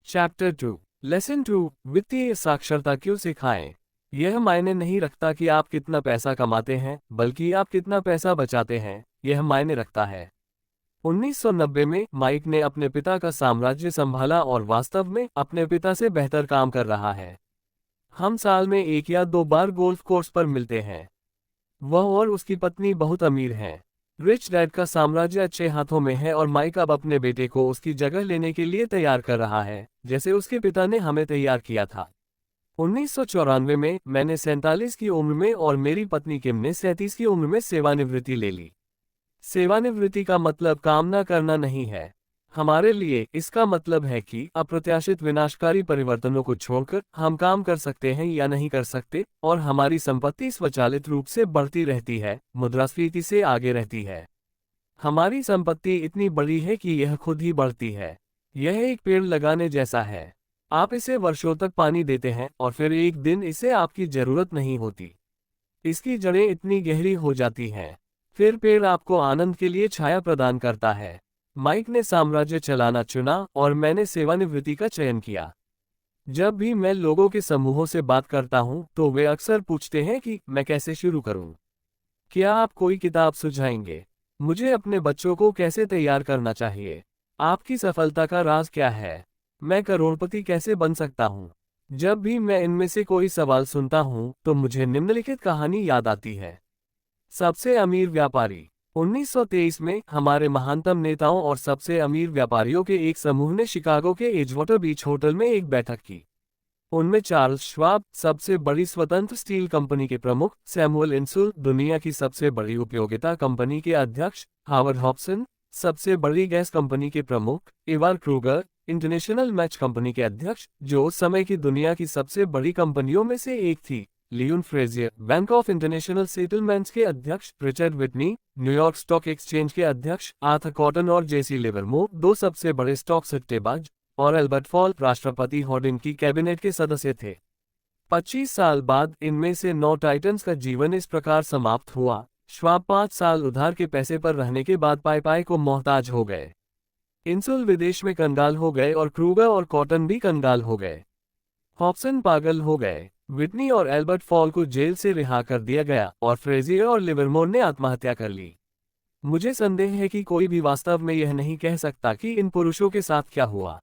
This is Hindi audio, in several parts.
चैप्टर 2 लेसन 2 वित्तीय साक्षरता क्यों सिखाएं। यह मायने नहीं रखता कि आप कितना पैसा कमाते हैं, बल्कि आप कितना पैसा बचाते हैं, यह मायने रखता है। 1990 में माइक ने अपने पिता का साम्राज्य संभाला और वास्तव में अपने पिता से बेहतर काम कर रहा है। हम साल में 1 या 2 बार गोल्फ कोर्स पर मिलते हैं। वह और उसकी पत्नी बहुत अमीर हैं। रिच डैड का साम्राज्य अच्छे हाथों में है और माइक अब अपने बेटे को उसकी जगह लेने के लिए तैयार कर रहा है, जैसे उसके पिता ने हमें तैयार किया था। 1994 में मैंने 47 की उम्र में और मेरी पत्नी किम ने 37 की उम्र में सेवानिवृत्ति ले ली। सेवानिवृत्ति का मतलब काम न करना नहीं है। हमारे लिए इसका मतलब है कि अप्रत्याशित विनाशकारी परिवर्तनों को छोड़कर हम काम कर सकते हैं या नहीं कर सकते, और हमारी संपत्ति स्वचालित रूप से बढ़ती रहती है, मुद्रास्फीति से आगे रहती है। हमारी संपत्ति इतनी बड़ी है कि यह खुद ही बढ़ती है। यह एक पेड़ लगाने जैसा है। आप इसे वर्षों तक पानी देते हैं और फिर एक दिन इसे आपकी जरूरत नहीं होती। इसकी जड़ें इतनी गहरी हो जाती हैं। फिर पेड़ आपको आनंद के लिए छाया प्रदान करता है। माइक ने साम्राज्य चलाना चुना और मैंने सेवानिवृत्ति का चयन किया। जब भी मैं लोगों के समूहों से बात करता हूं, तो वे अक्सर पूछते हैं कि मैं कैसे शुरू करूं। क्या आप कोई किताब सुझाएंगे? मुझे अपने बच्चों को कैसे तैयार करना चाहिए? आपकी सफलता का राज क्या है? मैं करोड़पति कैसे बन सकता हूं? जब भी मैं इनमें से कोई सवाल सुनता हूं, तो मुझे निम्नलिखित कहानी याद आती है। सबसे अमीर व्यापारी। 1923 में हमारे महानतम नेताओं और सबसे अमीर व्यापारियों के एक समूह ने शिकागो के एजवाटर बीच होटल में एक बैठक की। उनमें चार्ल्स श्वाब, सबसे बड़ी स्वतंत्र स्टील कंपनी के प्रमुख, सैमुअल इंसुल, दुनिया की सबसे बड़ी उपयोगिता कंपनी के अध्यक्ष, हावर्ड हॉब्सन, सबसे बड़ी गैस कंपनी के प्रमुख, इवार क्रूगर, इंटरनेशनल मैच कंपनी के अध्यक्ष, जो उस समय की दुनिया की सबसे बड़ी कंपनियों में से एक थी, Leon Fraser, bank of international settlements के अध्यक्ष, Richard Whitney, New York stock exchange के अध्यक्ष, आर्थर कॉटन और जेसी लिवरमोर, 2 सबसे बड़े स्टॉक सट्टेबाज, और एल्बर्ट फॉल, राष्ट्रपति हॉर्डिन की कैबिनेट के सदस्य थे। 25 साल बाद इनमें से 9 टाइटन्स का जीवन इस प्रकार समाप्त हुआ। श्वाब 5 साल उधार के पैसे पर रहने के बाद पाई को मोहताज हो गए। इंसुल विदेश में कंगाल हो गए और क्रूगर और कॉटन भी कंगाल हो गए। हॉब्सन पागल हो गए। विटनी और एल्बर्ट फॉल को जेल से रिहा कर दिया गया और फ्रेजियर और लिवरमोर ने आत्महत्या कर ली। मुझे संदेह है कि कोई भी वास्तव में यह नहीं कह सकता कि इन पुरुषों के साथ क्या हुआ।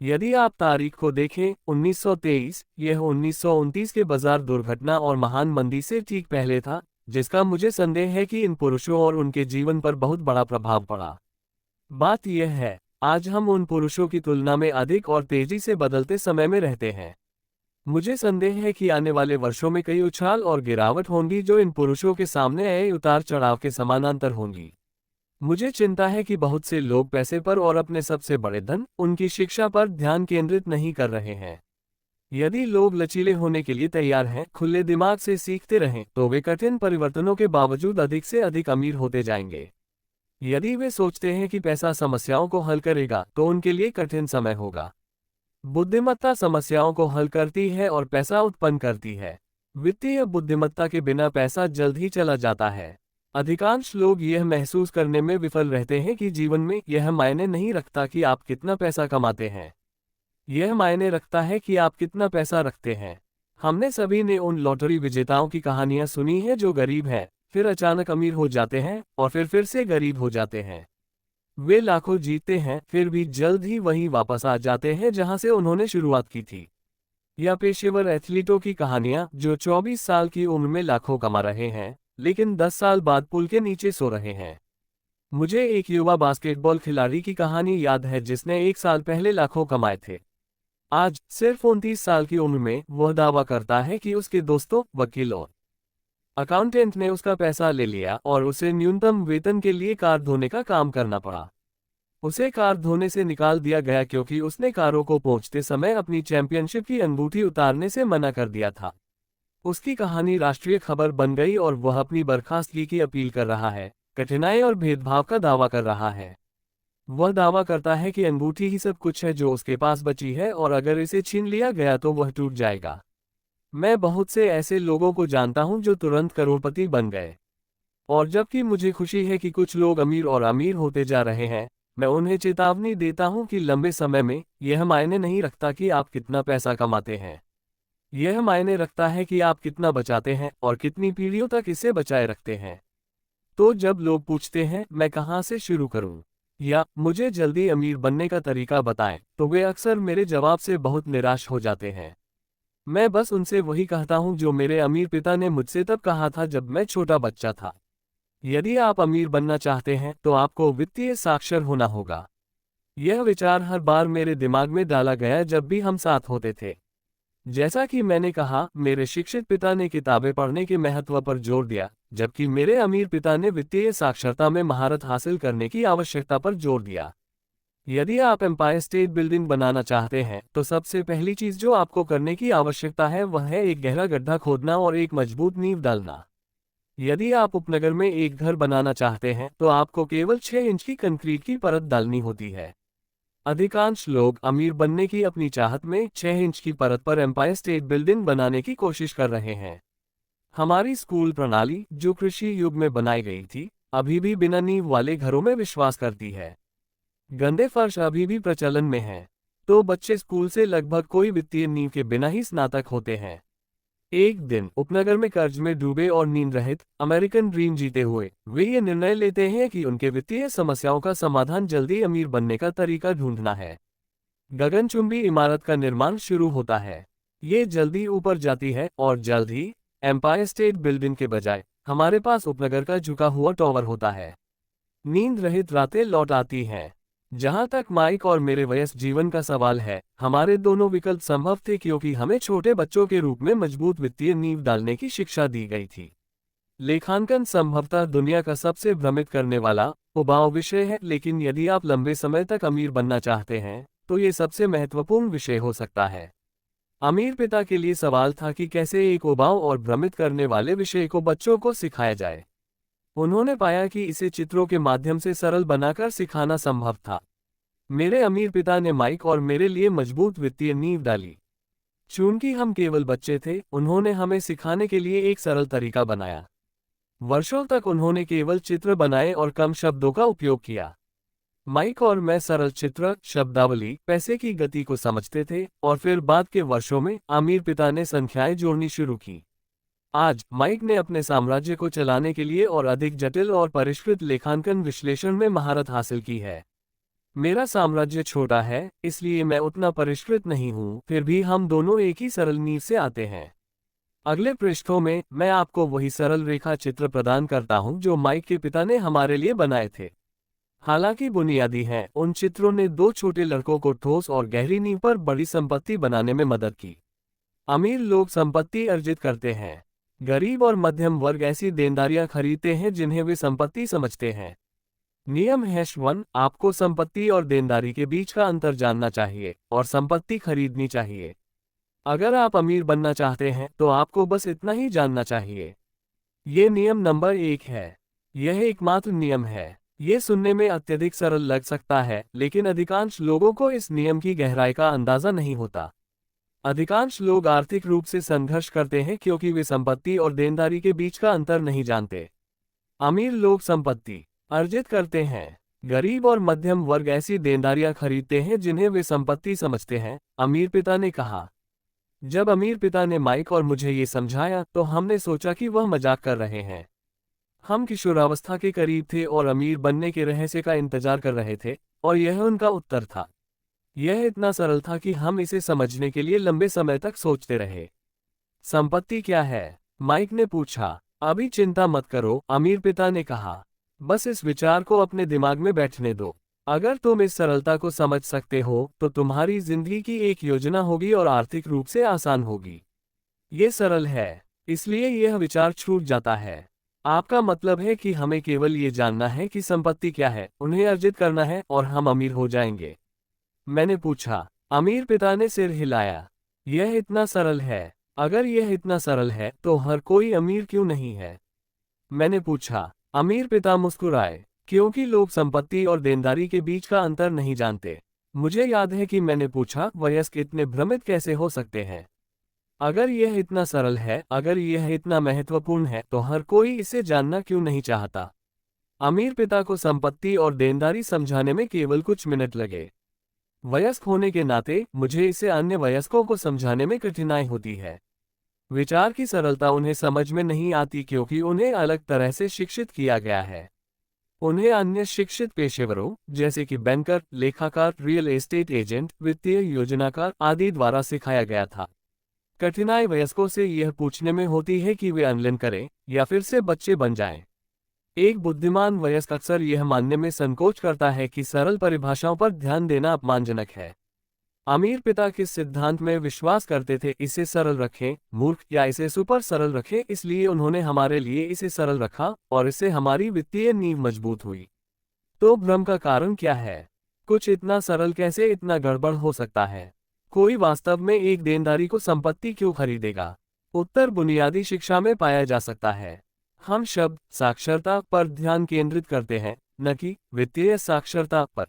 यदि आप तारीख को देखें, 1923, यह 1929 के बाजार दुर्घटना और महान मंदी से ठीक पहले था, जिसका मुझे संदेह है कि इन पुरुषों और उनके जीवन पर बहुत बड़ा प्रभाव पड़ा। बात यह है, आज हम उन पुरुषों की तुलना में अधिक और तेजी से बदलते समय में रहते हैं। मुझे संदेह है कि आने वाले वर्षों में कई उछाल और गिरावट होंगी जो इन पुरुषों के सामने आए उतार चढ़ाव के समानांतर होंगी। मुझे चिंता है कि बहुत से लोग पैसे पर और अपने सबसे बड़े धन, उनकी शिक्षा पर ध्यान केंद्रित नहीं कर रहे हैं। यदि लोग लचीले होने के लिए तैयार हैं, खुले दिमाग से सीखते रहें, तो वे कठिन परिवर्तनों के बावजूद अधिक से अधिक अमीर होते जाएंगे। यदि वे सोचते हैं कि पैसा समस्याओं को हल करेगा, तो उनके लिए कठिन समय होगा। बुद्धिमत्ता समस्याओं को हल करती है और पैसा उत्पन्न करती है। वित्तीय बुद्धिमत्ता के बिना पैसा जल्द ही चला जाता है। अधिकांश लोग यह महसूस करने में विफल रहते हैं कि जीवन में यह मायने नहीं रखता कि आप कितना पैसा कमाते हैं। यह मायने रखता है कि आप कितना पैसा रखते हैं। हमने सभी ने उन लॉटरी विजेताओं की कहानियां सुनी हैं जो गरीब हैं, फिर अचानक अमीर हो जाते हैं और फिर से गरीब हो जाते हैं। वे लाखों जीतते हैं, फिर भी जल्द ही वहीं वापस आ जाते हैं जहां से उन्होंने शुरुआत की थी। या पेशेवर एथलीटों की कहानियां जो 24 साल की उम्र में लाखों कमा रहे हैं, लेकिन 10 साल बाद पुल के नीचे सो रहे हैं। मुझे एक युवा बास्केटबॉल खिलाड़ी की कहानी याद है जिसने 1 साल पहले लाखों कमाए थे। आज सिर्फ 29 साल की उम्र में वह दावा करता है कि उसके दोस्तों, वकील और अकाउंटेंट ने उसका पैसा ले लिया और उसे न्यूनतम वेतन के लिए कार धोने का काम करना पड़ा। उसे कार धोने से निकाल दिया गया क्योंकि उसने कारों को पहुंचते समय अपनी चैंपियनशिप की अंगूठी उतारने से मना कर दिया था। उसकी कहानी राष्ट्रीय खबर बन गई और वह अपनी बर्खास्तगी की अपील कर रहा है, कठिनाई और भेदभाव का दावा कर रहा है। वह दावा करता है कि अंगूठी ही सब कुछ है जो उसके पास बची है और अगर इसे छीन लिया गया तो वह टूट जाएगा। मैं बहुत से ऐसे लोगों को जानता हूं जो तुरंत करोड़पति बन गए। और जबकि मुझे खुशी है कि कुछ लोग अमीर और अमीर होते जा रहे हैं, मैं उन्हें चेतावनी देता हूं कि लंबे समय में यह मायने नहीं रखता कि आप कितना पैसा कमाते हैं। यह मायने रखता है कि आप कितना बचाते हैं और कितनी पीढ़ियों तक इसे बचाए रखते हैं। तो जब लोग पूछते हैं मैं कहां से शुरू करूं या मुझे जल्दी अमीर बनने का तरीका बताएं, तो वे अक्सर मेरे जवाब से बहुत निराश हो जाते हैं। मैं बस उनसे वही कहता हूं जो मेरे अमीर पिता ने मुझसे तब कहा था जब मैं छोटा बच्चा था। यदि आप अमीर बनना चाहते हैं तो आपको वित्तीय साक्षर होना होगा। यह विचार हर बार मेरे दिमाग में डाला गया जब भी हम साथ होते थे। जैसा कि मैंने कहा, मेरे शिक्षित पिता ने किताबें पढ़ने के महत्व पर जोर दिया, जबकि मेरे अमीर पिता ने वित्तीय साक्षरता में महारत हासिल करने की आवश्यकता पर जोर दिया। यदि आप एम्पायर स्टेट बिल्डिंग बनाना चाहते हैं तो सबसे पहली चीज जो आपको करने की आवश्यकता है वह है एक गहरा गड्ढा खोदना और एक मजबूत नींव डालना। यदि आप उपनगर में एक घर बनाना चाहते हैं तो आपको केवल 6 इंच की कंक्रीट की परत डालनी होती है। अधिकांश लोग अमीर बनने की अपनी चाहत में 6 इंच की परत पर एम्पायर स्टेट बिल्डिंग बनाने की कोशिश कर रहे हैं। हमारी स्कूल प्रणाली, जो कृषि युग में बनाई गई थी, अभी भी बिना नींव वाले घरों में विश्वास करती है। गंदे फर्श अभी भी प्रचलन में हैं, तो बच्चे स्कूल से लगभग कोई वित्तीय नींव के बिना ही स्नातक होते हैं। एक दिन उपनगर में कर्ज में डूबे और नींद रहित अमेरिकन ड्रीम जीते हुए वे ये निर्णय लेते हैं कि उनके वित्तीय समस्याओं का समाधान जल्दी अमीर बनने का तरीका ढूंढना है। गगनचुंबी इमारत का निर्माण शुरू होता है। ये जल्दी ऊपर जाती है और जल्द ही एम्पायर स्टेट बिल्डिंग के बजाय हमारे पास उपनगर का झुका हुआ टॉवर होता है। नींद रहित रातें लौट आती हैं। जहां तक माइक और मेरे वयस्क जीवन का सवाल है, हमारे दोनों विकल्प संभव थे क्योंकि हमें छोटे बच्चों के रूप में मजबूत वित्तीय नींव डालने की शिक्षा दी गई थी। लेखांकन संभवतः दुनिया का सबसे भ्रमित करने वाला उबाऊ विषय है, लेकिन यदि आप लंबे समय तक अमीर बनना चाहते हैं तो ये सबसे महत्वपूर्ण विषय हो सकता है। अमीर पिता के लिए सवाल था कि कैसे एक उबाऊ और भ्रमित करने वाले विषय को बच्चों को सिखाया जाए। उन्होंने पाया कि इसे चित्रों के माध्यम से सरल बनाकर सिखाना संभव था। मेरे अमीर पिता ने माइक और मेरे लिए मजबूत वित्तीय नींव डाली। चूंकि हम केवल बच्चे थे, उन्होंने हमें सिखाने के लिए एक सरल तरीका बनाया। वर्षों तक उन्होंने केवल चित्र बनाए और कम शब्दों का उपयोग किया। माइक और मैं सरल चित्र, शब्दावली, पैसे की गति को समझते थे और फिर बाद के वर्षों में अमीर पिता ने संख्याएं जोड़नी शुरू की। आज माइक ने अपने साम्राज्य को चलाने के लिए और अधिक जटिल और परिष्कृत लेखांकन विश्लेषण में महारत हासिल की है। मेरा साम्राज्य छोटा है, इसलिए मैं उतना परिष्कृत नहीं हूं, फिर भी हम दोनों एक ही सरल नींव से आते हैं। अगले पृष्ठों में मैं आपको वही सरल रेखा चित्र प्रदान करता हूं जो माइक के पिता ने हमारे लिए बनाए थे। हालांकि बुनियादी हैं, उन चित्रों ने 2 छोटे लड़कों को ठोस और गहरी नींव पर बड़ी संपत्ति बनाने में मदद की। अमीर लोग संपत्ति अर्जित करते हैं। गरीब और मध्यम वर्ग ऐसी देनदारियां खरीदते हैं जिन्हें वे संपत्ति समझते हैं। नियम #1, आपको संपत्ति और देनदारी के बीच का अंतर जानना चाहिए और संपत्ति खरीदनी चाहिए। अगर आप अमीर बनना चाहते हैं तो आपको बस इतना ही जानना चाहिए। ये नियम नंबर 1 है। यह एकमात्र नियम है। ये सुनने में अत्यधिक सरल लग सकता है, लेकिन अधिकांश लोगों को इस नियम की गहराई का अंदाजा नहीं होता। अधिकांश लोग आर्थिक रूप से संघर्ष करते हैं क्योंकि वे संपत्ति और देनदारी के बीच का अंतर नहीं जानते। अमीर लोग संपत्ति अर्जित करते हैं। गरीब और मध्यम वर्ग ऐसी देनदारियां खरीदते हैं जिन्हें वे संपत्ति समझते हैं, अमीर पिता ने कहा। जब अमीर पिता ने माइक और मुझे ये समझाया तो हमने सोचा कि वह मजाक कर रहे हैं। हम किशोरावस्था के करीब थे और अमीर बनने के रहस्य का इंतजार कर रहे थे, और यह उनका उत्तर था। यह इतना सरल था कि हम इसे समझने के लिए लंबे समय तक सोचते रहे। संपत्ति क्या है? माइक ने पूछा। अभी चिंता मत करो, अमीर पिता ने कहा। बस इस विचार को अपने दिमाग में बैठने दो। अगर तुम इस सरलता को समझ सकते हो तो तुम्हारी जिंदगी की एक योजना होगी और आर्थिक रूप से आसान होगी। ये सरल है, इसलिए यह विचार छूट जाता है। आपका मतलब है कि हमें केवल ये जानना है कि संपत्ति क्या है, उन्हें अर्जित करना है और हम अमीर हो जाएंगे। मैंने पूछा। अमीर पिता ने सिर हिलाया। यह इतना सरल है। अगर यह इतना सरल है तो हर कोई अमीर क्यों नहीं है? मैंने पूछा। अमीर पिता मुस्कुराए। क्योंकि लोग संपत्ति और देनदारी के बीच का अंतर नहीं जानते। मुझे याद है कि मैंने पूछा, वयस्क इतने भ्रमित कैसे हो सकते हैं? अगर यह इतना सरल है, अगर यह इतना महत्वपूर्ण है, तो हर कोई इसे जानना क्यों नहीं चाहता? अमीर पिता को संपत्ति और देनदारी समझाने में केवल कुछ मिनट लगे। वयस्क होने के नाते मुझे इसे अन्य वयस्कों को समझाने में कठिनाई होती है। विचार की सरलता उन्हें समझ में नहीं आती क्योंकि उन्हें अलग तरह से शिक्षित किया गया है। उन्हें अन्य शिक्षित पेशेवरों जैसे कि बैंकर, लेखाकार, रियल एस्टेट एजेंट, वित्तीय योजनाकार आदि द्वारा सिखाया गया था। कठिनाई वयस्कों से यह पूछने में होती है कि वे अनलेन करें या फिर से बच्चे बन जाएं। एक बुद्धिमान वयस्क अक्सर यह मानने में संकोच करता है कि सरल परिभाषाओं पर ध्यान देना अपमानजनक है। अमीर पिता किस सिद्धांत में विश्वास करते थे, इसे सरल रखें, मूर्ख, या इसे सुपर सरल रखें, इसलिए उन्होंने हमारे लिए इसे सरल रखा और इससे हमारी वित्तीय नींव मजबूत हुई। तो भ्रम का कारण क्या है? कुछ इतना सरल कैसे इतना गड़बड़ हो सकता है? कोई वास्तव में एक देनदारी को संपत्ति क्यों खरीदेगा? उत्तर बुनियादी शिक्षा में पाया जा सकता है। हम शब्द साक्षरता पर ध्यान केंद्रित करते हैं, न कि वित्तीय साक्षरता पर।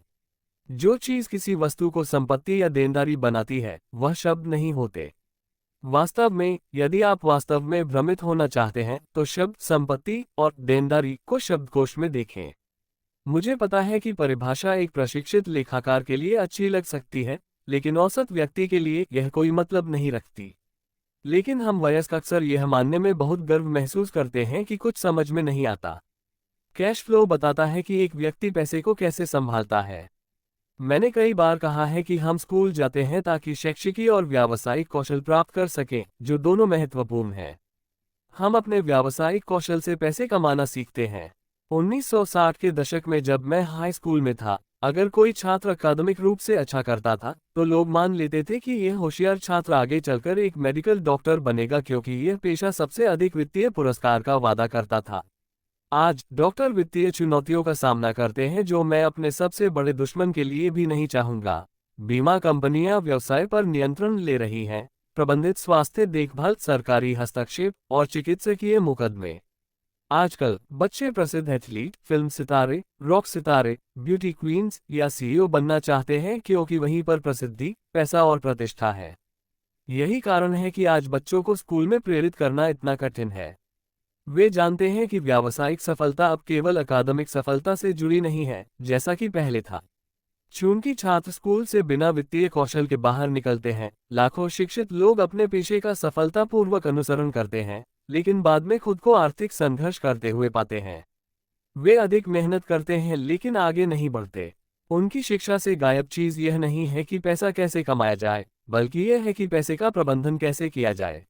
जो चीज किसी वस्तु को संपत्ति या देनदारी बनाती है, वह शब्द नहीं होते। वास्तव में, यदि आप वास्तव में भ्रमित होना चाहते हैं, तो शब्द संपत्ति और देनदारी को शब्दकोश में देखें। मुझे पता है कि परिभाषा एक प्रशिक्षित लेखाकार के लिए अच्छी लग सकती है, लेकिन औसत व्यक्ति के लिए यह कोई मतलब नहीं रखती। लेकिन हम वयस्क अक्सर यह मानने में बहुत गर्व महसूस करते हैं कि कुछ समझ में नहीं आता। कैश फ्लो बताता है कि एक व्यक्ति पैसे को कैसे संभालता है। मैंने कई बार कहा है कि हम स्कूल जाते हैं ताकि शैक्षिकी और व्यावसायिक कौशल प्राप्त कर सकें, जो दोनों महत्वपूर्ण हैं। हम अपने व्यावसायिक कौशल से पैसे कमाना सीखते हैं। 1960 के दशक में जब मैं हाई स्कूल में था, अगर कोई छात्र अकादमिक रूप से अच्छा करता था, तो लोग मान लेते थे कि यह होशियार छात्र आगे चलकर एक मेडिकल डॉक्टर बनेगा क्योंकि यह पेशा सबसे अधिक वित्तीय पुरस्कार का वादा करता था। आज डॉक्टर वित्तीय चुनौतियों का सामना करते हैं जो मैं अपने सबसे बड़े दुश्मन के लिए भी नहीं चाहूंगा। बीमा कंपनियां व्यवसाय पर नियंत्रण ले रही हैं, प्रबंधित स्वास्थ्य देखभाल, सरकारी हस्तक्षेप और चिकित्सकीय मुकदमे। आजकल बच्चे प्रसिद्ध एथलीट, फिल्म सितारे, रॉक सितारे, ब्यूटी क्वींस या सीईओ बनना चाहते हैं क्योंकि वहीं पर प्रसिद्धि, पैसा और प्रतिष्ठा है। यही कारण है कि आज बच्चों को स्कूल में प्रेरित करना इतना कठिन है। वे जानते हैं कि व्यावसायिक सफलता अब केवल अकादमिक सफलता से जुड़ी नहीं है, जैसा कि पहले था। चूंकि छात्र स्कूल से बिना वित्तीय कौशल के बाहर निकलते हैं, लाखों शिक्षित लोग अपने पेशे का सफलतापूर्वक अनुसरण करते हैं, लेकिन बाद में खुद को आर्थिक संघर्ष करते हुए पाते हैं। वे अधिक मेहनत करते हैं लेकिन आगे नहीं बढ़ते। उनकी शिक्षा से गायब चीज यह नहीं है कि पैसा कैसे कमाया जाए, बल्कि यह है कि पैसे का प्रबंधन कैसे किया जाए।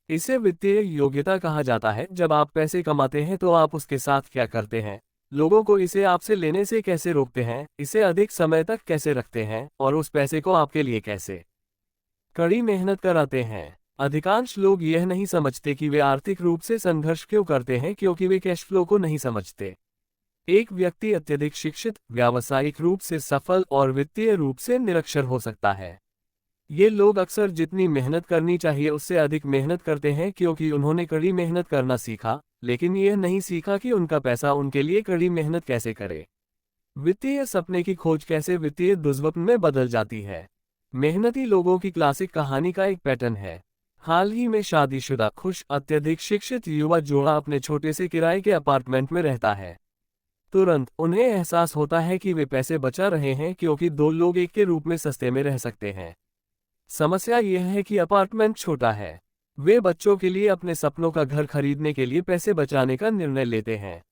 इसे वित्तीय योग्यता कहा जाता है। जब आप पैसे कमाते हैं तो आप उसके साथ क्या करते हैं, लोगों को इसे आपसे लेने से कैसे रोकते हैं, इसे अधिक समय तक कैसे रखते हैं और उस पैसे को आपके लिए कैसे कड़ी मेहनत कराते हैं। अधिकांश लोग यह नहीं समझते कि वे आर्थिक रूप से संघर्ष क्यों करते हैं, क्योंकि वे कैश फ्लो को नहीं समझते। एक व्यक्ति अत्यधिक शिक्षित, व्यावसायिक रूप से सफल और वित्तीय रूप से निरक्षर हो सकता है। ये लोग अक्सर जितनी मेहनत करनी चाहिए उससे अधिक मेहनत करते हैं क्योंकि उन्होंने कड़ी मेहनत करना सीखा, लेकिन यह नहीं सीखा कि उनका पैसा उनके लिए कड़ी मेहनत कैसे करे। वित्तीय सपने की खोज कैसे वित्तीय दुर्स्वप्न में बदल जाती है। मेहनती लोगों की क्लासिक कहानी का एक पैटर्न है। हाल ही में शादीशुदा, खुश, अत्यधिक शिक्षित युवा जोड़ा अपने छोटे से किराए के अपार्टमेंट में रहता है। तुरंत उन्हें एहसास होता है कि वे पैसे बचा रहे हैं क्योंकि दो लोग एक के रूप में सस्ते में रह सकते हैं। समस्या यह है कि अपार्टमेंट छोटा है। वे बच्चों के लिए अपने सपनों का घर खरीदने के लिए पैसे बचाने का निर्णय लेते हैं।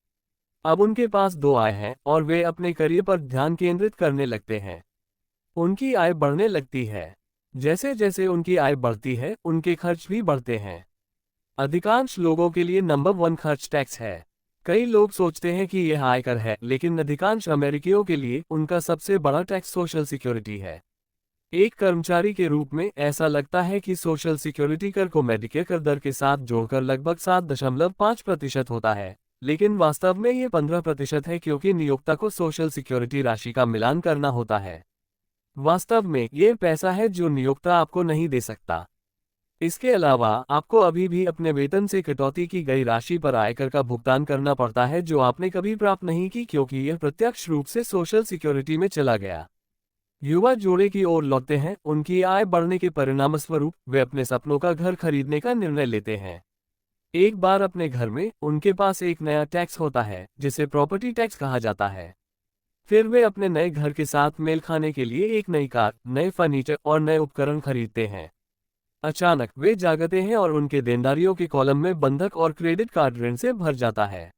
अब उनके पास दो आय हैं और वे अपने करियर पर ध्यान केंद्रित करने लगते हैं। उनकी आय बढ़ने लगती है। जैसे जैसे उनकी आय बढ़ती है, उनके खर्च भी बढ़ते हैं। अधिकांश लोगों के लिए नंबर 1 खर्च टैक्स है। कई लोग सोचते हैं कि यह आयकर है, लेकिन अधिकांश अमेरिकियों के लिए उनका सबसे बड़ा टैक्स सोशल सिक्योरिटी है। एक कर्मचारी के रूप में ऐसा लगता है कि सोशल सिक्योरिटी कर को मेडिकेयर कर दर के साथ जोड़कर लगभग 7.5% होता है, लेकिन वास्तव में ये 15% है क्योंकि नियोक्ता को सोशल सिक्योरिटी राशि का मिलान करना होता है। वास्तव में ये पैसा है जो नियोक्ता आपको नहीं दे सकता। इसके अलावा आपको अभी भी अपने वेतन से कटौती की गई राशि पर आयकर का भुगतान करना पड़ता है जो आपने कभी प्राप्त नहीं की क्योंकि यह प्रत्यक्ष रूप से सोशल सिक्योरिटी में चला गया। युवा जोड़े की ओर लौटते हैं। उनकी आय बढ़ने के परिणामस्वरूप वे अपने सपनों का घर खरीदने का निर्णय लेते हैं। एक बार अपने घर में उनके पास एक नया टैक्स होता है जिसे प्रॉपर्टी टैक्स कहा जाता है। फिर वे अपने नए घर के साथ मेल खाने के लिए एक नई कार, नए फर्नीचर और नए उपकरण खरीदते हैं। अचानक वे जागते हैं और उनके देनदारियों के कॉलम में बंधक और क्रेडिट कार्ड ऋण से भर जाता है।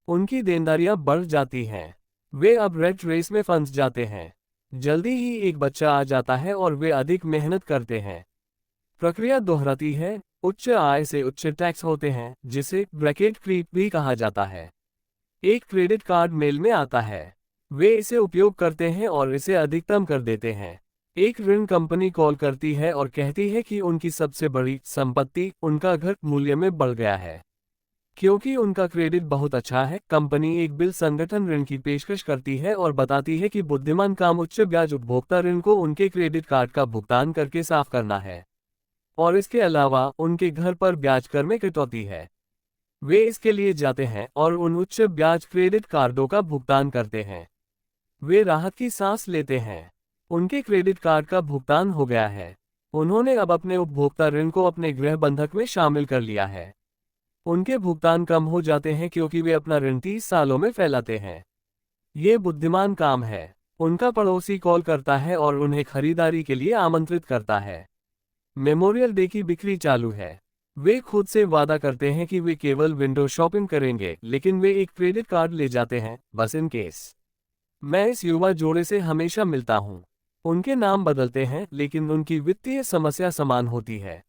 उनकी देनदारियां बढ़ जाती हैं। वे अब रेट रेस में फंस जाते हैं। जल्दी ही एक बच्चा आ जाता है और वे अधिक मेहनत करते हैं। प्रक्रिया दोहराती है। उच्च आय से उच्च टैक्स होते हैं, जिसे ब्रैकेट क्रीप भी कहा जाता है। एक क्रेडिट कार्ड मेल में आता है। वे इसे उपयोग करते हैं और इसे अधिकतम कर देते हैं। एक ऋण कंपनी कॉल करती है और कहती है कि उनकी सबसे बड़ी संपत्ति, उनका घर, मूल्य में बढ़ गया है। क्योंकि उनका क्रेडिट बहुत अच्छा है, कंपनी एक बिल संगठन ऋण की पेशकश करती है और बताती है कि बुद्धिमान काम उच्च ब्याज उपभोक्ता ऋण को उनके क्रेडिट कार्ड का भुगतान करके साफ करना है। और इसके अलावा उनके घर पर ब्याज कर में कटौती है। वे इसके लिए जाते हैं और उन उच्च ब्याज क्रेडिट कार्डों का भुगतान करते हैं। वे राहत की सांस लेते हैं। उनके क्रेडिट कार्ड का भुगतान हो गया है। उन्होंने अब अपने उपभोक्ता ऋण को अपने गृह बंधक में शामिल कर लिया है। उनके भुगतान कम हो जाते हैं क्योंकि वे अपना ऋण 30 सालों में फैलाते हैं। ये बुद्धिमान काम है। उनका पड़ोसी कॉल करता है और उन्हें खरीदारी के लिए आमंत्रित करता है। मेमोरियल डे की बिक्री चालू है। वे खुद से वादा करते हैं कि वे केवल विंडो शॉपिंग करेंगे, लेकिन वे एक क्रेडिट कार्ड ले जाते हैं, बस इन केस। मैं इस युवा जोड़े से हमेशा मिलता हूँ। उनके नाम बदलते हैं, लेकिन उनकी वित्तीय समस्या समान होती है।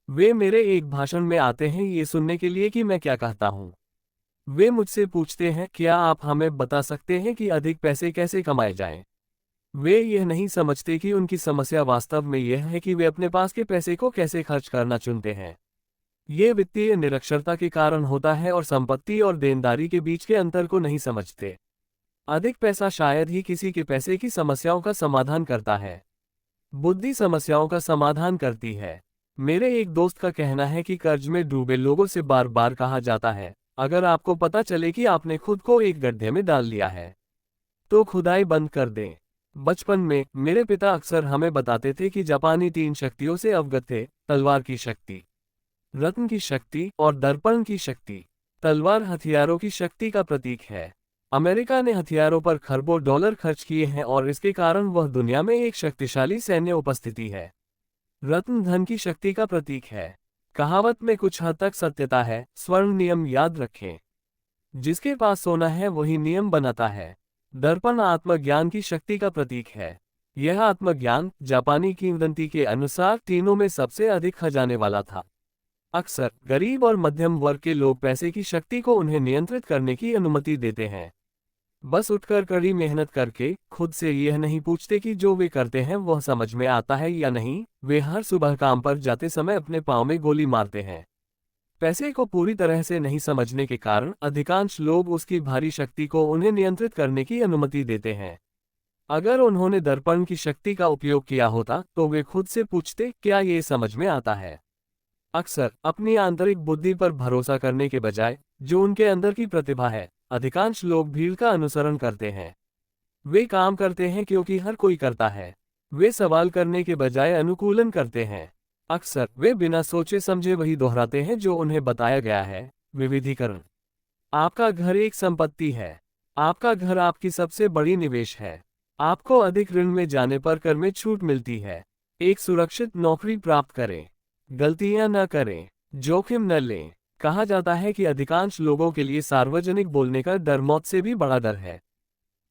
वे मेरे एक भाषण में आते हैं ये सुनने के लिए कि मैं क्या कहता हूँ। वे मुझसे पूछते हैं, क्या आप हमें बता सकते हैं कि अधिक पैसे कैसे कमाए जाएं? वे यह नहीं समझते कि उनकी समस्या वास्तव में यह है कि वे अपने पास के पैसे को कैसे खर्च करना चुनते हैं। ये वित्तीय निरक्षरता के कारण होता है और संपत्ति और देनदारी के बीच के अंतर को नहीं समझते। अधिक पैसा शायद ही किसी के पैसे की समस्याओं का समाधान करता है। बुद्धि समस्याओं का समाधान करती है। मेरे एक दोस्त का कहना है कि कर्ज में डूबे लोगों से बार बार कहा जाता है, अगर आपको पता चले कि आपने खुद को एक गड्ढे में डाल लिया है तो खुदाई बंद कर दें। बचपन में मेरे पिता अक्सर हमें बताते थे कि जापानी 3 शक्तियों से अवगत थे: तलवार की शक्ति, रत्न की शक्ति और दर्पण की शक्ति। तलवार हथियारों की शक्ति का प्रतीक है। अमेरिका ने हथियारों पर खरबों डॉलर खर्च किए हैं और इसके कारण वह दुनिया में एक शक्तिशाली सैन्य उपस्थिति है। रत्न धन की शक्ति का प्रतीक है। कहावत में कुछ हद तक सत्यता है, स्वर्ण नियम याद रखें। जिसके पास सोना है वही नियम बनाता है। दर्पण आत्मज्ञान की शक्ति का प्रतीक है। यह आत्मज्ञान जापानी किंवदंती के अनुसार तीनों में सबसे अधिक खजाने वाला था। अक्सर गरीब और मध्यम वर्ग के लोग पैसे की शक्ति को उन्हें नियंत्रित करने की अनुमति देते हैं। बस उठकर कड़ी मेहनत करके खुद से यह नहीं पूछते कि जो वे करते हैं वह समझ में आता है या नहीं। वे हर सुबह काम पर जाते समय अपने पाँव में गोली मारते हैं। पैसे को पूरी तरह से नहीं समझने के कारण अधिकांश लोग उसकी भारी शक्ति को उन्हें नियंत्रित करने की अनुमति देते हैं। अगर उन्होंने दर्पण की शक्ति का उपयोग किया होता तो वे खुद से पूछते, क्या ये समझ में आता है? अक्सर अपनी आंतरिक बुद्धि पर भरोसा करने के बजाय जो उनके अंदर की प्रतिभा है, अधिकांश लोग भीड़ का अनुसरण करते हैं। वे काम करते हैं क्योंकि हर कोई करता है। वे सवाल करने के बजाय अनुकूलन करते हैं। अक्सर वे बिना सोचे समझे वही दोहराते हैं जो उन्हें बताया गया है। विविधीकरण। आपका घर एक संपत्ति है। आपका घर आपकी सबसे बड़ी निवेश है। आपको अधिक ऋण में जाने पर कर में छूट मिलती है। एक सुरक्षित नौकरी प्राप्त करें। गलतियां न करें। जोखिम न लें। कहा जाता है कि अधिकांश लोगों के लिए सार्वजनिक बोलने का डर मौत से भी बड़ा डर है।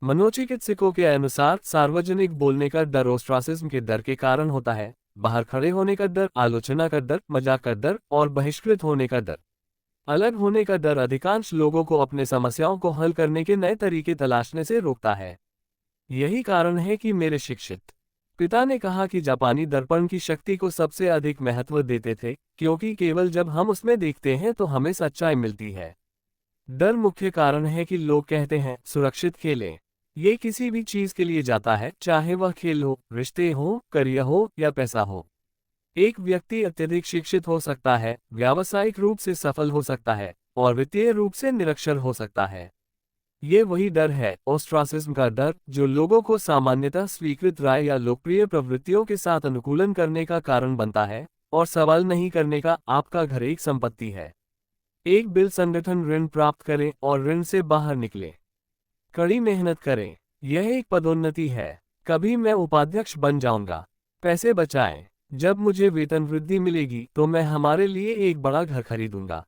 मनोचिकित्सकों के अनुसार सार्वजनिक बोलने का डर ओस्ट्रासिज्म के डर के कारण होता है। बाहर खड़े होने का डर, आलोचना का डर, मजाक का डर और बहिष्कृत होने का डर। अलग होने का डर अधिकांश लोगों को अपने समस्याओं को हल करने के नए तरीके तलाशने से रोकता है। यही कारण है कि मेरे शिक्षित पिता ने कहा कि जापानी दर्पण की शक्ति को सबसे अधिक महत्व देते थे, क्योंकि केवल जब हम उसमें देखते हैं तो हमें सच्चाई मिलती है। डर मुख्य कारण है कि लोग कहते हैं सुरक्षित खेलें। ये किसी भी चीज के लिए जाता है, चाहे वह खेल हो, रिश्ते हो, करियर हो या पैसा हो। एक व्यक्ति अत्यधिक शिक्षित हो सकता है, व्यावसायिक रूप से सफल हो सकता है और वित्तीय रूप से निरक्षर हो सकता है। ये वही डर है, ओस्ट्रासिज्म का डर, जो लोगों को सामान्यतः स्वीकृत राय या लोकप्रिय प्रवृत्तियों के साथ अनुकूलन करने का कारण बनता है और सवाल नहीं करने का। आपका घर एक संपत्ति है। एक बिल संगठन ऋण प्राप्त करें और ऋण से बाहर निकले। कड़ी मेहनत करें, यह एक पदोन्नति है। कभी मैं उपाध्यक्ष बन जाऊंगा। पैसे बचाएं, जब मुझे वेतन वृद्धि मिलेगी तो मैं हमारे लिए एक बड़ा घर खरीदूंगा।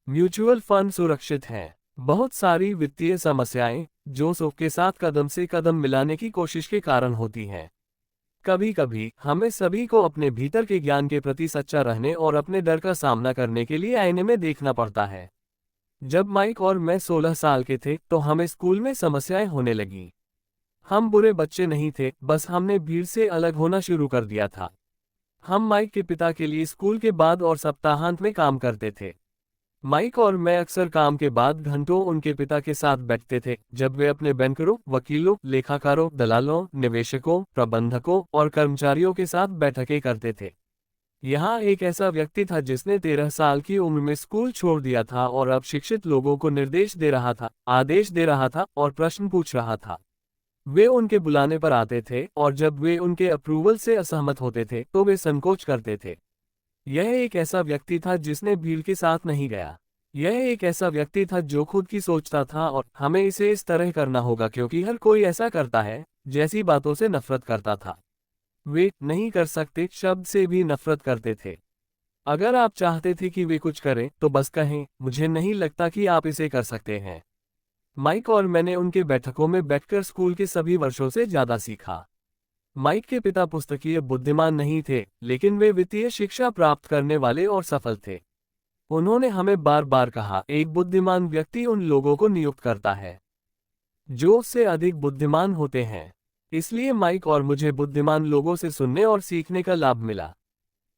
म्यूचुअल फंड सुरक्षित हैं। बहुत सारी वित्तीय समस्याएं जोश के साथ कदम से कदम मिलाने की कोशिश के कारण होती हैं। कभी कभी हमें सभी को अपने भीतर के ज्ञान के प्रति सच्चा रहने और अपने डर का सामना करने के लिए आईने में देखना पड़ता है। जब माइक और मैं 16 साल के थे तो हमें स्कूल में समस्याएं होने लगी। हम बुरे बच्चे नहीं थे, बस हमने भीड़ से अलग होना शुरू कर दिया था। हम माइक के पिता के लिए स्कूल के बाद और सप्ताहांत में काम करते थे। माइक और मैं अक्सर काम के बाद घंटों उनके पिता के साथ बैठते थे, जब वे अपने बैंकरों, वकीलों, लेखाकारों, दलालों, निवेशकों, प्रबंधकों और कर्मचारियों के साथ बैठकें करते थे। यहाँ एक ऐसा व्यक्ति था जिसने 13 साल की उम्र में स्कूल छोड़ दिया था और अब शिक्षित लोगों को निर्देश दे रहा था, आदेश दे रहा था और प्रश्न पूछ रहा था। वे उनके बुलाने पर आते थे और जब वे उनके अप्रूवल से असहमत होते थे तो वे संकोच करते थे। यह एक ऐसा व्यक्ति था जिसने भीड़ के साथ नहीं गया। यह एक ऐसा व्यक्ति था जो खुद की सोचता था और हमें इसे इस तरह करना होगा क्योंकि हर कोई ऐसा करता है, जैसी बातों से नफरत करता था। वे नहीं कर सकते शब्द से भी नफरत करते थे। अगर आप चाहते थे कि वे कुछ करें तो बस कहें, मुझे नहीं लगता कि आप इसे कर सकते हैं। माइक और मैंने उनके बैठकों में बैठकर स्कूल के सभी वर्षों से ज्यादा सीखा। माइक के पिता पुस्तकीय बुद्धिमान नहीं थे, लेकिन वे वित्तीय शिक्षा प्राप्त करने वाले और सफल थे। उन्होंने हमें बार बार कहा, एक बुद्धिमान व्यक्ति उन लोगों को नियुक्त करता है जो उससे अधिक बुद्धिमान होते हैं। इसलिए माइक और मुझे बुद्धिमान लोगों से सुनने और सीखने का लाभ मिला।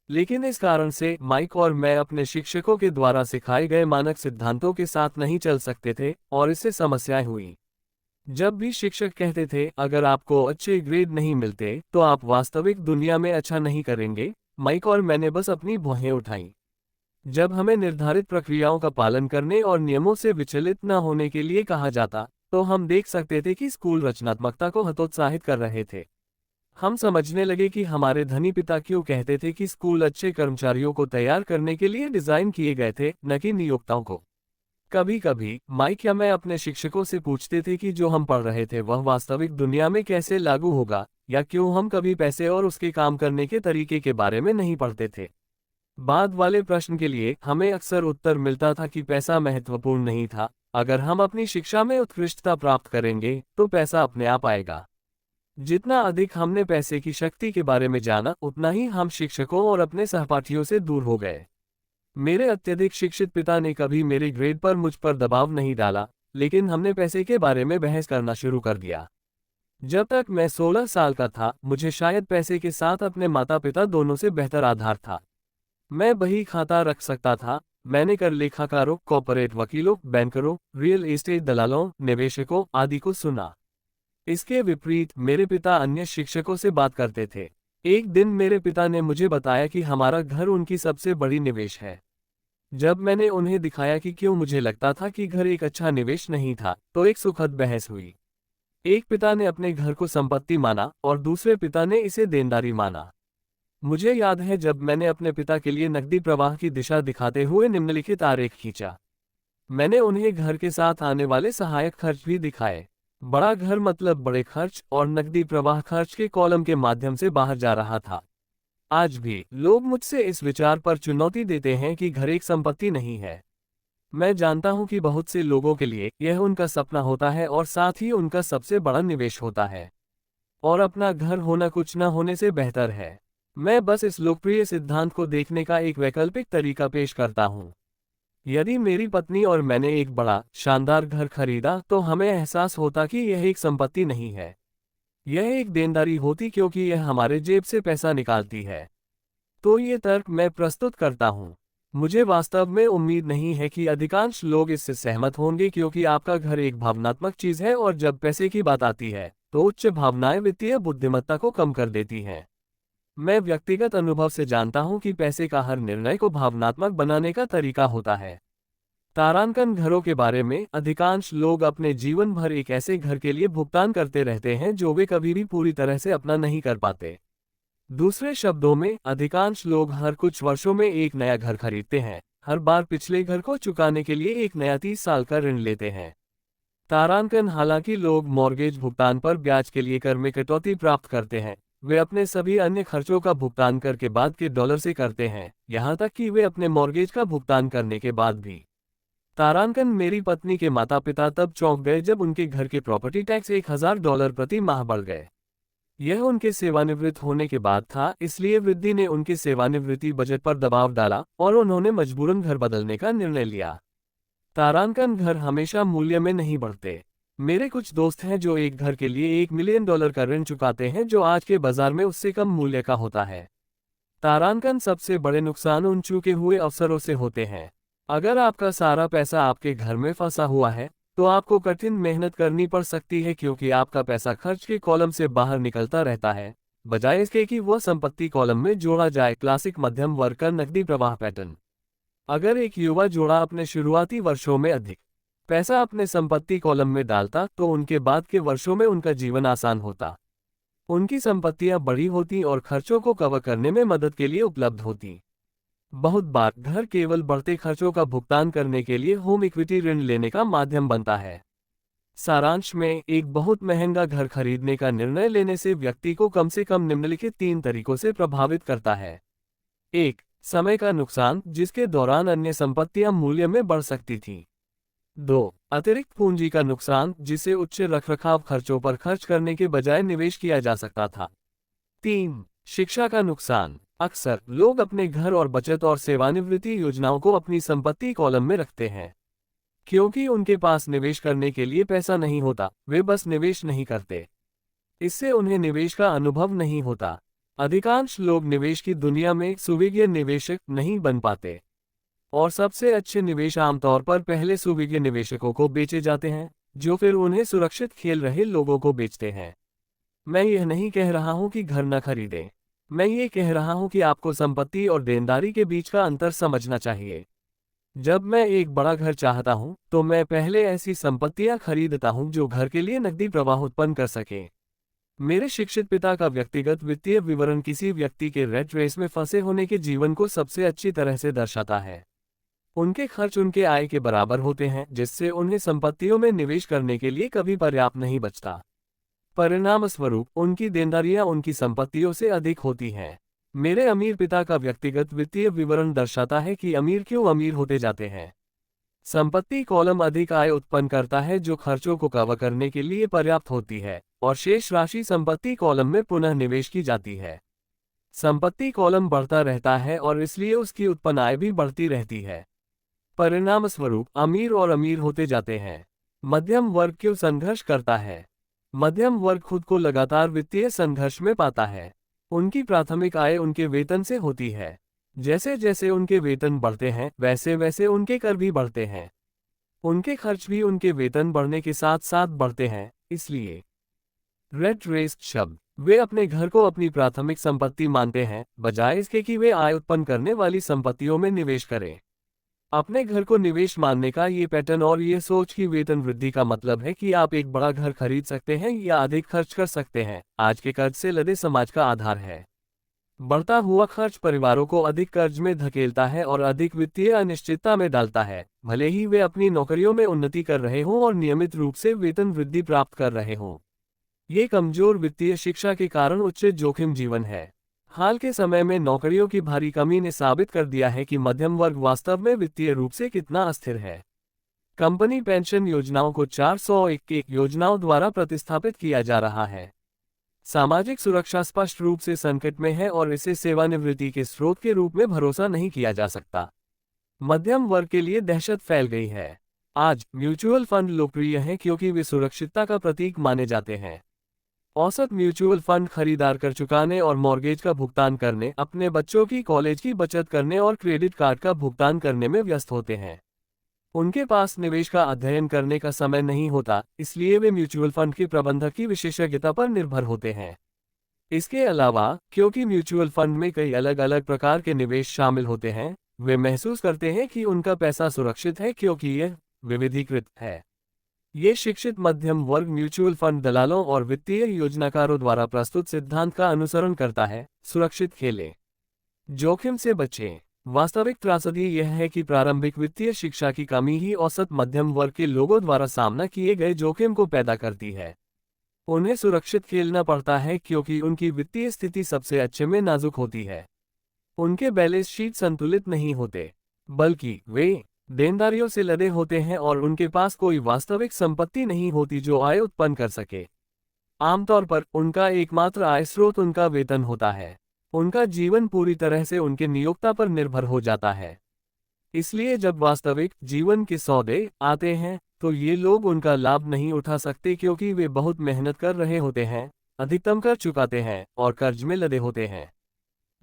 लेकिन इस कारण से माइक और मैं अपने शिक्षकों के द्वारा सिखाए गए मानक सिद्धांतों के साथ नहीं चल सकते थे और इससे समस्याएं हुई। जब भी शिक्षक कहते थे, अगर आपको अच्छे ग्रेड नहीं मिलते तो आप वास्तविक दुनिया में अच्छा नहीं करेंगे, माइक और मैंने बस अपनी भौहें उठाईं। जब हमें निर्धारित प्रक्रियाओं का पालन करने और नियमों से विचलित न होने के लिए कहा जाता, तो हम देख सकते थे कि स्कूल रचनात्मकता को हतोत्साहित कर रहे थे। हम समझने लगे कि हमारे धनी पिता क्यों कहते थे कि स्कूल अच्छे कर्मचारियों को तैयार करने के लिए डिजाइन किए गए थे, न कि नियोक्ताओं को। कभी कभी माइक या मैं अपने शिक्षकों से पूछते थे कि जो हम पढ़ रहे थे वह वास्तविक दुनिया में कैसे लागू होगा, या क्यों हम कभी पैसे और उसके काम करने के तरीके के बारे में नहीं पढ़ते थे। बाद वाले प्रश्न के लिए हमें अक्सर उत्तर मिलता था कि पैसा महत्वपूर्ण नहीं था, अगर हम अपनी शिक्षा में उत्कृष्टता प्राप्त करेंगे तो पैसा अपने आप आएगा। जितना अधिक हमने पैसे की शक्ति के बारे में जाना, उतना ही हम शिक्षकों और अपने सहपाठियों से दूर हो गए। मेरे अत्यधिक शिक्षित पिता ने कभी मेरे ग्रेड पर मुझ पर दबाव नहीं डाला, लेकिन हमने पैसे के बारे में बहस करना शुरू कर दिया। जब तक मैं 16 साल का था, मुझे शायद पैसे के साथ अपने माता पिता दोनों से बेहतर आधार था। मैं बही खाता रख सकता था। मैंने कर लेखाकारों, कॉर्पोरेट वकीलों, बैंकरों, रियल एस्टेट दलालों, निवेशकों आदि को सुना। इसके विपरीत मेरे पिता अन्य शिक्षकों से बात करते थे। एक दिन मेरे पिता ने मुझे बताया कि हमारा घर उनकी सबसे बड़ी निवेश है। जब मैंने उन्हें दिखाया कि क्यों मुझे लगता था कि घर एक अच्छा निवेश नहीं था, तो एक सुखद बहस हुई। एक पिता ने अपने घर को संपत्ति माना और दूसरे पिता ने इसे देनदारी माना। मुझे याद है जब मैंने अपने पिता के लिए नकदी प्रवाह की दिशा दिखाते हुए निम्नलिखित आरेख खींचा। मैंने उन्हें घर के साथ आने वाले सहायक खर्च भी दिखाए। बड़ा घर मतलब बड़े खर्च और नकदी प्रवाह खर्च के कॉलम के माध्यम से बाहर जा रहा था। आज भी लोग मुझसे इस विचार पर चुनौती देते हैं कि घर एक संपत्ति नहीं है। मैं जानता हूं कि बहुत से लोगों के लिए यह उनका सपना होता है और साथ ही उनका सबसे बड़ा निवेश होता है, और अपना घर होना कुछ न होने से बेहतर है। मैं बस इस लोकप्रिय सिद्धांत को देखने का एक वैकल्पिक तरीका पेश करता हूं। यदि मेरी पत्नी और मैंने एक बड़ा शानदार घर खरीदा तो हमें एहसास होता कि यह एक संपत्ति नहीं है, यह एक देनदारी होती, क्योंकि यह हमारे जेब से पैसा निकालती है। तो ये तर्क मैं प्रस्तुत करता हूँ। मुझे वास्तव में उम्मीद नहीं है कि अधिकांश लोग इससे सहमत होंगे, क्योंकि आपका घर एक भावनात्मक चीज है और जब पैसे की बात आती है तो उच्च भावनाएं वित्तीय बुद्धिमत्ता को कम कर देती हैं। मैं व्यक्तिगत अनुभव से जानता हूं कि पैसे का हर निर्णय को भावनात्मक बनाने का तरीका होता है। तारांकन घरों के बारे में अधिकांश लोग अपने जीवन भर एक ऐसे घर के लिए भुगतान करते रहते हैं जो वे कभी भी पूरी तरह से अपना नहीं कर पाते। दूसरे शब्दों में, अधिकांश लोग हर कुछ वर्षों में एक नया घर खरीदते हैं, हर बार पिछले घर को चुकाने के लिए एक नया 30 साल का ऋण लेते हैं। तारांकन हालांकि लोग मॉर्गेज भुगतान पर ब्याज के लिए कर में कटौती प्राप्त करते हैं, वे अपने सभी अन्य खर्चों का भुगतान कर के बाद के डॉलर से करते हैं, यहाँ तक कि वे अपने मॉर्गेज का भुगतान करने के बाद भी। तारांकन मेरी पत्नी के माता पिता तब चौंक गए जब उनके घर के प्रॉपर्टी टैक्स $1000 प्रति माह बढ़ गए। यह उनके सेवानिवृत्त होने के बाद था, इसलिए वृद्धि ने उनके सेवानिवृत्ति बजट पर दबाव डाला और उन्होंने मजबूरन घर बदलने का निर्णय लिया। तारांकन घर हमेशा मूल्य में नहीं बढ़ते। मेरे कुछ दोस्त हैं जो एक घर के लिए $1 मिलियन का ऋण चुकाते हैं जो आज के बाजार में उससे कम मूल्य का होता है। तारांकन सबसे बड़े नुकसान उन चूके हुए अवसरों से होते हैं। अगर आपका सारा पैसा आपके घर में फंसा हुआ है तो आपको कठिन मेहनत करनी पड़ सकती है क्योंकि आपका पैसा खर्च के कॉलम से बाहर निकलता रहता है, बजाय इसके कि वह संपत्ति कॉलम में जोड़ा जाए। क्लासिक मध्यम वर्ग का नकदी प्रवाह पैटर्न। अगर एक युवा जोड़ा अपने शुरुआती वर्षों में अधिक पैसा अपने संपत्ति कॉलम में डालता तो उनके बाद के वर्षों में उनका जीवन आसान होता। उनकी संपत्तियां बड़ी होती और खर्चों को कवर करने में मदद के लिए उपलब्ध होती। बहुत बार घर केवल बढ़ते खर्चों का भुगतान करने के लिए होम इक्विटी ऋण लेने का माध्यम बनता है। सारांश में, एक बहुत महंगा घर खरीदने का निर्णय लेने से व्यक्ति को कम से कम निम्नलिखित 3 तरीकों से प्रभावित करता है। 1. समय का नुकसान, जिसके दौरान अन्य संपत्तियां मूल्य में बढ़ सकती थीं। 2. अतिरिक्त पूंजी का नुकसान, जिसे उच्च रखरखाव खर्चों पर खर्च करने के बजाय निवेश किया जा सकता था। 3. शिक्षा का नुकसान, अक्सर लोग अपने घर और बचत और सेवानिवृत्ति योजनाओं को अपनी संपत्ति कॉलम में रखते हैं। क्योंकि उनके पास निवेश करने के लिए पैसा नहीं होता, वे बस निवेश नहीं करते। इससे उन्हें निवेश का अनुभव नहीं होता। अधिकांश लोग निवेश की दुनिया में सुविज्ञ निवेशक नहीं बन पाते और सबसे अच्छे निवेश आमतौर पर पहले सुविज्ञ निवेशकों को बेचे जाते हैं, जो फिर उन्हें सुरक्षित खेल रहे लोगों को बेचते हैं। मैं यह नहीं कह रहा हूं कि घर न खरीदें, मैं ये कह रहा हूं कि आपको संपत्ति और देनदारी के बीच का अंतर समझना चाहिए। जब मैं एक बड़ा घर चाहता हूं तो मैं पहले ऐसी संपत्तियां खरीदता हूं जो घर के लिए नकदी प्रवाह उत्पन्न कर सके। मेरे शिक्षित पिता का व्यक्तिगत वित्तीय विवरण किसी व्यक्ति के रैट रेस में फंसे होने के जीवन को सबसे अच्छी तरह से दर्शाता है। उनके खर्च उनके आय के बराबर होते हैं, जिससे उन्हें संपत्तियों में निवेश करने के लिए कभी पर्याप्त नहीं बचता। परिणामस्वरूप उनकी देनदारियां उनकी संपत्तियों से अधिक होती हैं। मेरे अमीर पिता का व्यक्तिगत वित्तीय विवरण दर्शाता है कि अमीर क्यों अमीर होते जाते हैं। संपत्ति कॉलम अधिक आय उत्पन्न करता है जो खर्चों को कवर करने के लिए पर्याप्त होती है, और शेष राशि संपत्ति कॉलम में पुनः निवेश की जाती है। संपत्ति कॉलम बढ़ता रहता है और इसलिए उसकी उत्पन्न आय भी बढ़ती रहती है। परिणामस्वरूप अमीर और अमीर होते जाते हैं। मध्यम वर्ग क्यों संघर्ष करता है? मध्यम वर्ग खुद को लगातार वित्तीय संघर्ष में पाता है। उनकी प्राथमिक आय उनके वेतन से होती है। जैसे जैसे उनके वेतन बढ़ते हैं वैसे वैसे उनके कर भी बढ़ते हैं। उनके खर्च भी उनके वेतन बढ़ने के साथ साथ बढ़ते हैं। इसलिए रेट रेस शब्द, वे अपने घर को अपनी प्राथमिक संपत्ति मानते हैं, बजाय इसके कि वे आय उत्पन्न करने वाली संपत्तियों में निवेश करें। अपने घर को निवेश मानने का ये पैटर्न और ये सोच कि वेतन वृद्धि का मतलब है कि आप एक बड़ा घर खरीद सकते हैं या अधिक खर्च कर सकते हैं, आज के कर्ज से लदे समाज का आधार है। बढ़ता हुआ खर्च परिवारों को अधिक कर्ज में धकेलता है और अधिक वित्तीय अनिश्चितता में डालता है, भले ही वे अपनी नौकरियों में उन्नति कर रहे हों और नियमित रूप से वेतन वृद्धि प्राप्त कर रहे हों। ये कमजोर वित्तीय शिक्षा के कारण उच्च जोखिम जीवन है। हाल के समय में नौकरियों की भारी कमी ने साबित कर दिया है कि मध्यम वर्ग वास्तव में वित्तीय रूप से कितना अस्थिर है। कंपनी पेंशन योजनाओं को 401 योजनाओं द्वारा प्रतिस्थापित किया जा रहा है। सामाजिक सुरक्षा स्पष्ट रूप से संकट में है और इसे सेवानिवृत्ति के स्रोत के रूप में भरोसा नहीं किया जा सकता। मध्यम वर्ग के लिए दहशत फैल गई है। आज म्यूचुअल फंड लोकप्रिय हैं क्योंकि वे सुरक्षितता का प्रतीक माने जाते हैं। औसत म्यूचुअल फंड खरीदार कर चुकाने और मॉर्गेज का भुगतान करने, अपने बच्चों की कॉलेज की बचत करने और क्रेडिट कार्ड का भुगतान करने में व्यस्त होते हैं। उनके पास निवेश का अध्ययन करने का समय नहीं होता, इसलिए वे म्यूचुअल फंड के प्रबंधक की विशेषज्ञता पर निर्भर होते हैं। इसके अलावा, क्योंकि म्यूचुअल फंड में कई अलग अलग प्रकार के निवेश शामिल होते हैं, वे महसूस करते हैं कि उनका पैसा सुरक्षित है क्योंकि यह विविधीकृत है। ये शिक्षित मध्यम वर्ग म्यूचुअल फंड दलालों और वित्तीय योजनाकारों द्वारा प्रस्तुत सिद्धांत का अनुसरण करता है। सुरक्षित खेलें, जोखिम से बचें। वास्तविक त्रासदी यह है कि प्रारंभिक वित्तीय शिक्षा की कमी ही औसत मध्यम वर्ग के लोगों द्वारा सामना किए गए जोखिम को पैदा करती है। उन्हें सुरक्षित खेलना पड़ता है क्योंकि उनकी वित्तीय स्थिति सबसे अच्छे में नाजुक होती है। उनके बैलेंस शीट संतुलित नहीं होते, बल्कि वे देनदारियों से लदे होते हैं और उनके पास कोई वास्तविक संपत्ति नहीं होती जो आय उत्पन्न कर सके। आमतौर पर उनका एकमात्र आय स्रोत उनका वेतन होता है। उनका जीवन पूरी तरह से उनके नियोक्ता पर निर्भर हो जाता है। इसलिए जब वास्तविक जीवन के सौदे आते हैं तो ये लोग उनका लाभ नहीं उठा सकते क्योंकि वे बहुत मेहनत कर रहे होते हैं, अधिकतम कर चुकाते हैं और कर्ज में लदे होते हैं।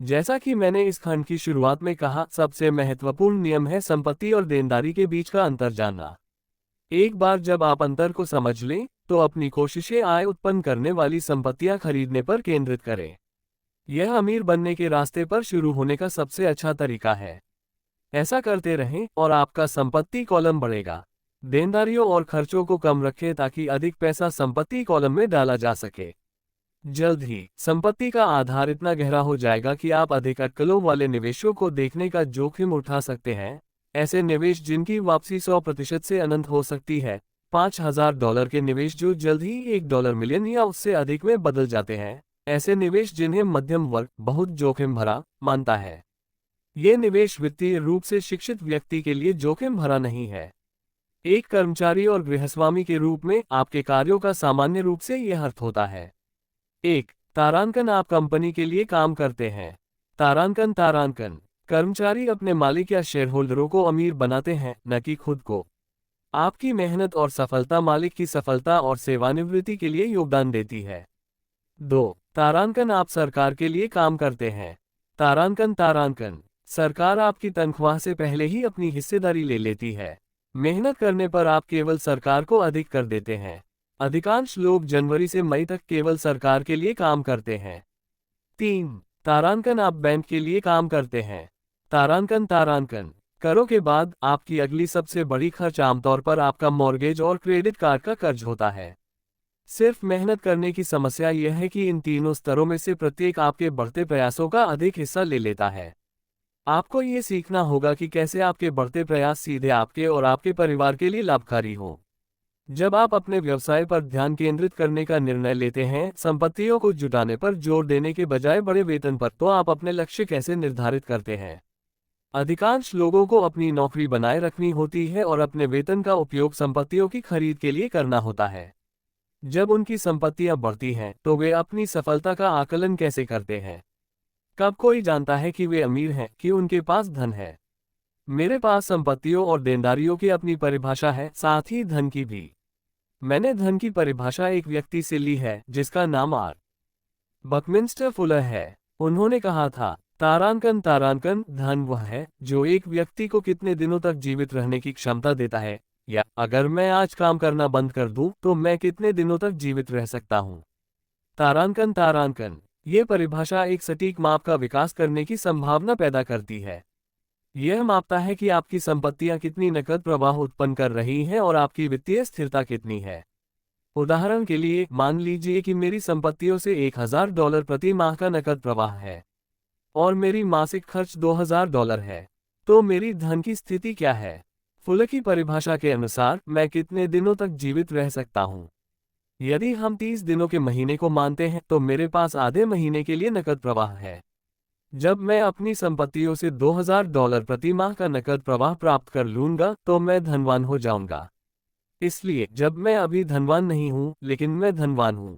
जैसा कि मैंने इस खंड की शुरुआत में कहा, सबसे महत्वपूर्ण नियम है संपत्ति और देनदारी के बीच का अंतर जानना। एक बार जब आप अंतर को समझ लें तो अपनी कोशिशें आय उत्पन्न करने वाली संपत्तियां खरीदने पर केंद्रित करें। यह अमीर बनने के रास्ते पर शुरू होने का सबसे अच्छा तरीका है। ऐसा करते रहें और आपका संपत्ति कॉलम बढ़ेगा। देनदारियों और खर्चों को कम रखें ताकि अधिक पैसा संपत्ति कॉलम में डाला जा सके। जल्द ही संपत्ति का आधार इतना गहरा हो जाएगा कि आप अधिक अटकलों वाले निवेशों को देखने का जोखिम उठा सकते हैं। ऐसे निवेश जिनकी वापसी 100% से अनंत हो सकती है। $5000 के निवेश जो जल्द ही $1 मिलियन या उससे अधिक में बदल जाते हैं। ऐसे निवेश जिन्हें मध्यम वर्ग बहुत जोखिम भरा मानता है। ये निवेश वित्तीय रूप से शिक्षित व्यक्ति के लिए जोखिम भरा नहीं है। एक कर्मचारी और गृहस्वामी के रूप में आपके कार्यों का सामान्य रूप से यह अर्थ होता है। 1. तारांकन। आप कंपनी के लिए काम करते हैं। तारांकन कर्मचारी अपने मालिक या शेयरहोल्डरों को अमीर बनाते हैं, न कि खुद को। आपकी मेहनत और सफलता मालिक की सफलता और सेवानिवृत्ति के लिए योगदान देती है। 2. तारांकन। आप सरकार के लिए काम करते हैं। तारांकन सरकार आपकी तनख्वाह से पहले ही अपनी हिस्सेदारी ले लेती है। मेहनत करने पर आप केवल सरकार को अधिक कर देते हैं। अधिकांश लोग जनवरी से मई तक केवल सरकार के लिए काम करते हैं। 3. तारांकन। आप बैंक के लिए काम करते हैं। तारांकन करों के बाद आपकी अगली सबसे बड़ी खर्च आमतौर पर आपका मॉर्गेज और क्रेडिट कार्ड का कर्ज होता है। सिर्फ मेहनत करने की समस्या यह है कि इन तीनों स्तरों में से प्रत्येक आपके बढ़ते प्रयासों का अधिक हिस्सा ले लेता है। आपको ये सीखना होगा कि कैसे आपके बढ़ते प्रयास सीधे आपके और आपके परिवार के लिए लाभकारी हो। जब आप अपने व्यवसाय पर ध्यान केंद्रित करने का निर्णय लेते हैं, संपत्तियों को जुटाने पर जोर देने के बजाय बड़े वेतन पर, तो आप अपने लक्ष्य कैसे निर्धारित करते हैं? अधिकांश लोगों को अपनी नौकरी बनाए रखनी होती है और अपने वेतन का उपयोग संपत्तियों की खरीद के लिए करना होता है। जब उनकी संपत्तियां बढ़ती हैं, तो वे अपनी सफलता का आकलन कैसे करते हैं? कब कोई जानता है कि वे अमीर हैं कि उनके पास धन है? मेरे पास संपत्तियों और देनदारियों की अपनी परिभाषा है, साथ ही धन की भी। मैंने धन की परिभाषा एक व्यक्ति से ली है जिसका नाम आर. बकमिंस्टर फुलर है। उन्होंने कहा था, तारांकन धन वह है जो एक व्यक्ति को कितने दिनों तक जीवित रहने की क्षमता देता है, या अगर मैं आज काम करना बंद कर दूं तो मैं कितने दिनों तक जीवित रह सकता हूं। तारांकन ये परिभाषा एक सटीक माप का विकास करने की संभावना पैदा करती है। यह मापता है कि आपकी संपत्तियां कितनी नकद प्रवाह उत्पन्न कर रही हैं और आपकी वित्तीय स्थिरता कितनी है। उदाहरण के लिए, मान लीजिए कि मेरी संपत्तियों से $1000 प्रति माह का नकद प्रवाह है और मेरी मासिक खर्च $2000 है। तो मेरी धन की स्थिति क्या है? फुलर की परिभाषा के अनुसार मैं कितने दिनों तक जीवित रह सकता हूं। यदि हम 30 दिनों के महीने को मानते हैं तो मेरे पास आधे महीने के लिए नकद प्रवाह है। जब मैं अपनी संपत्तियों से $2000 प्रति माह का नकद प्रवाह प्राप्त कर लूंगा तो मैं धनवान हो जाऊंगा। इसलिए जब मैं अभी धनवान नहीं हूं, लेकिन मैं धनवान हूं।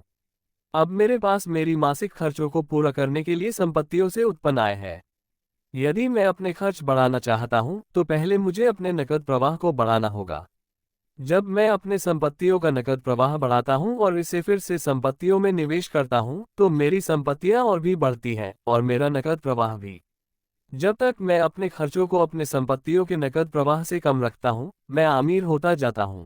अब मेरे पास मेरी मासिक खर्चों को पूरा करने के लिए संपत्तियों से उत्पन्न आय है। यदि मैं अपने खर्च बढ़ाना चाहता हूं तो पहले मुझे अपने नकद प्रवाह को बढ़ाना होगा। जब मैं अपने संपत्तियों का नकद प्रवाह बढ़ाता हूं और इसे फिर से संपत्तियों में निवेश करता हूं तो मेरी संपत्तियां और भी बढ़ती हैं और मेरा नकद प्रवाह भी। जब तक मैं अपने खर्चों को अपने संपत्तियों के नकद प्रवाह से कम रखता हूं, मैं अमीर होता जाता हूं।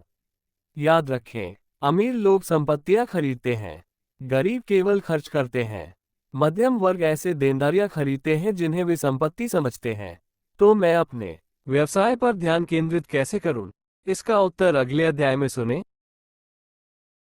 याद रखें, अमीर लोग संपत्तियां खरीदते हैं, गरीब केवल खर्च करते हैं। मध्यम वर्ग ऐसे देनदारियां खरीदते हैं जिन्हें वे संपत्ति समझते हैं। तो मैं अपने व्यवसाय पर ध्यान केंद्रित कैसे करूं? इसका उत्तर अगले अध्याय में सुनें।